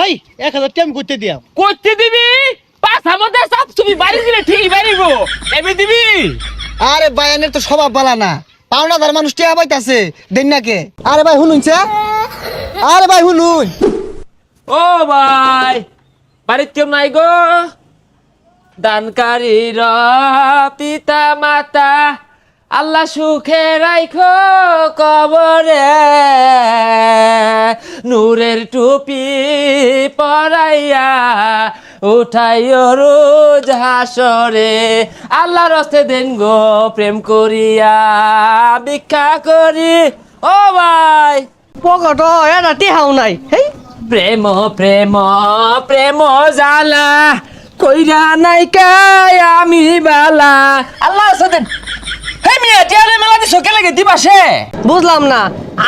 ভাই 1000 টাকা আমি করতে দিয়াম। করতে দিবি? পাঁচ আমাদের সব তুমি বাড়ি দিলে ঠিক বাড়িব। এমনি দিবি? আরে বায়ানের তো স্বভাব বালা না, পাওনাদার মানুষ টিয়া পাইতাছে দেন নাকে। আরে ভাই শুনুনছে, আরে ভাই শুনুন। ও ভাই, বাড়ির কেউ নাই গো? দানকারীর পিতা মাতা আল্লাহ সুখে রাইখো কবরে, নূরের টুপি পরাইয়া উঠাইও রোজ হাসরে, আল্লাহ রস্তে দেন গো প্রেম করিয়া ভিক্ষা করি। ও ভাই পকট এটা টেহাও নাই। হেই প্রেম প্রেম প্রেম জালা কইরা নাই কাই আমি বালা, আল্লাহ সাদেন। হে মিয়া টিয়ারে মেলা দিছো কে লাগে দিবাসে? বুঝলাম না,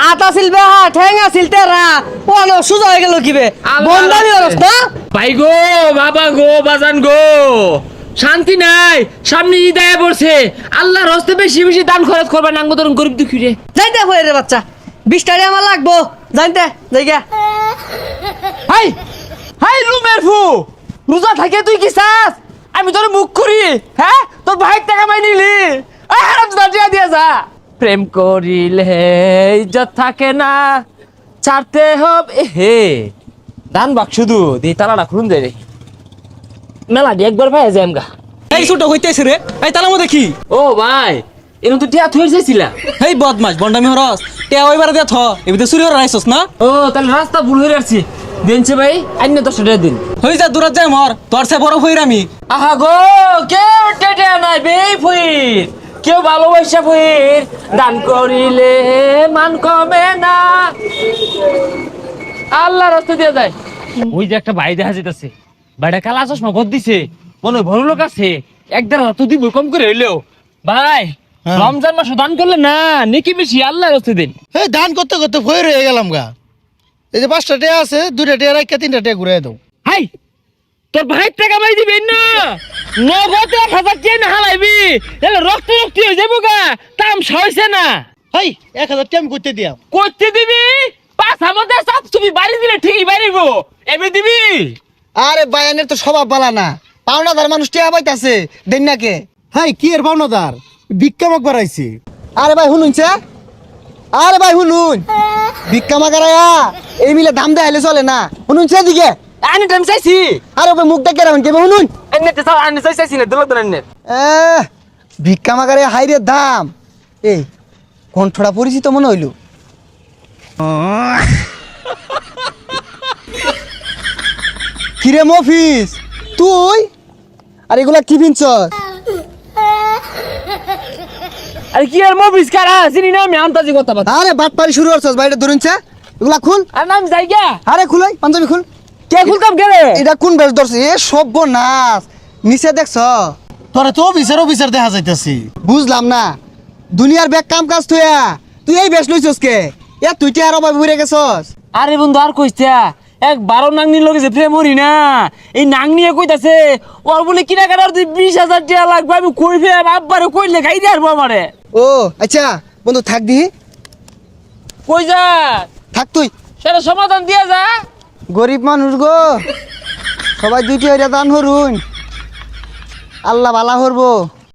আটা ছিল বেহা ঠেং আছিল তেরা কোন সুজা হয়ে গেল কিবে বন্দামি হরস না। ভাই গো, বাবা গো, বাজান গো, শান্তি নাই। সামনে ঈদ আয়া পড়ছে, আল্লাহর হস্তে বেশি বেশি দান খরচ করবা, নাঙ্গ তরুণ গরিব দুঃখী রে। যাইতে হয়ে রে বাচ্চা, 20 টাকা আমার লাগবো জানতে যাইগা। হাই হাই লুমের ফু, রোজা থাকে তুই কি চাস আমি তোর মুখ করি? হ্যাঁ, তোর ভাইয়ের টাকা মাই নিলি, হারাম দাঁড়িয়ে দিয়ে যা। প্রেম করিলে ইজ্জত থাকে না, ছাড়তে হবে। হে দান বাক্স শুধু দিয়ে তালাটা খুলুন যায় রে, মেলা দিয়ে একবার ভাই যাই আমগা। এই ছোট হইতেছে রে, এই তার মধ্যে কি? ও ভাই, এরকম তো টিয়া থুয়ে চাইছিলা। এই বদমাস বন্ডামি হরস, তে ওইবার দিয়া থ এবিতে চুরি হর রাইছস না? ও তাহলে রাস্তা ভুল হয়ে আসছি। দিনছে ভাই আইনে 10 টাকা দিন। হই যা দূরত যাই মর, তোর সে বড় হইর আমি। আহা গো, কেউ টেটে নাই বেই ফুইর, কেউ ভালোবাসা ফুইর, দান করিলে মান কমে না, আল্লাহ রাস্তা দিয়ে যায়। ওই যে একটা ভাই দেখা যেতেছে, ভাইটা কালা চশমা গদ দিছে, মনে হয় ভালো লোক আছে, এক দেড় হাত দিব কম করে হইলেও। ভাই রমজান মাসে দান করলে না নেকি বেশি, আল্লাহ রাস্তা দিন। এই দান করতে করতে ভয় রয়ে গেলাম গা। এই যে 5টা টাকা আছে, 2টা টাকা রাখা 3টা টাকা ঘুরাই দাও। হাই তোর ভাইয়ের টাকা পাই দিবি না, নগদে 1000 টাকা না হালাইবি, তাহলে রক্ত রক্তি হয়ে যাবো গা, দাম সইছে না। ভাই 1000 টাকা আমি করতে দিয়াম। করতে দিবি? পাঁচ আমাদের সব তুমি বাড়ি দিলে ঠিকই বাড়িব। এমনি দিবি? আরে বায়ানের তো স্বভাব বালা না, পাওনাদার মানুষ টিয়া পাইতাছে দেন নাকে। হাই কি এর পাওনাদার ভিক্ষা মাগ বাড়াইছি। আরে ভাই শুনুনছে, আরে ভাই শুনুন, ভিক্ষা মাগারায়া এই মিলে দাম দেখাইলে চলে না। শুনুনছে দিকে আনি টাইম চাইছি, আরে ওই মুখ দেখে রাখুন কেবে শুনুন। এনে তো সব আনি চাইছি না, দলক দলেন। ভিক্ষা মাগারে হাইরে দাম। এই কণ্ঠটা পরিচিত মনে হইল। কিরে মফিস তুই? আর এগুলা কি পিনছস? আরে কি আর মবিস কারা চিনি না আমি, আন্তাজি কথা বাত। আরে বাটপারি শুরু করছস, বাইরে ধরুনছে এগুলা খুল। আর নাম যাই গা। আরে খুলাই পাঞ্জাবি খুল। কে খুলতাম কে রে? এটা কোন বেশ ধরছে? এ সর্বনাশ, নিচে দেখছ? তোরা তো অফিসার দেখা যাইতাছি। বুঝলাম না, দুনিয়ার ব্যাগ কাম কাজ তুই এই বেশ লইছস কে? এ তুই টি আর অভাবে ঘুরে গেছস। আরে বন্ধু আর কইছা, এক 12 নাংনির লগে যে প্রেম হরি না, এই নাংনিয়ে কইতাছে ওর বলে কিনা কাটার 20,000 টাকা লাগবে। আমি কই ফে আব্বারে কইলে খাই দিয়ে আসবো আমারে। ও আচ্ছা বন্ধু থাক দি, কই যা থাক তুই। সেটা সমাধান দিয়া যা। গরিব মানুষ গো, সবাই দুইটি হইরা দান হরুন, আল্লাহ ভালা করবো।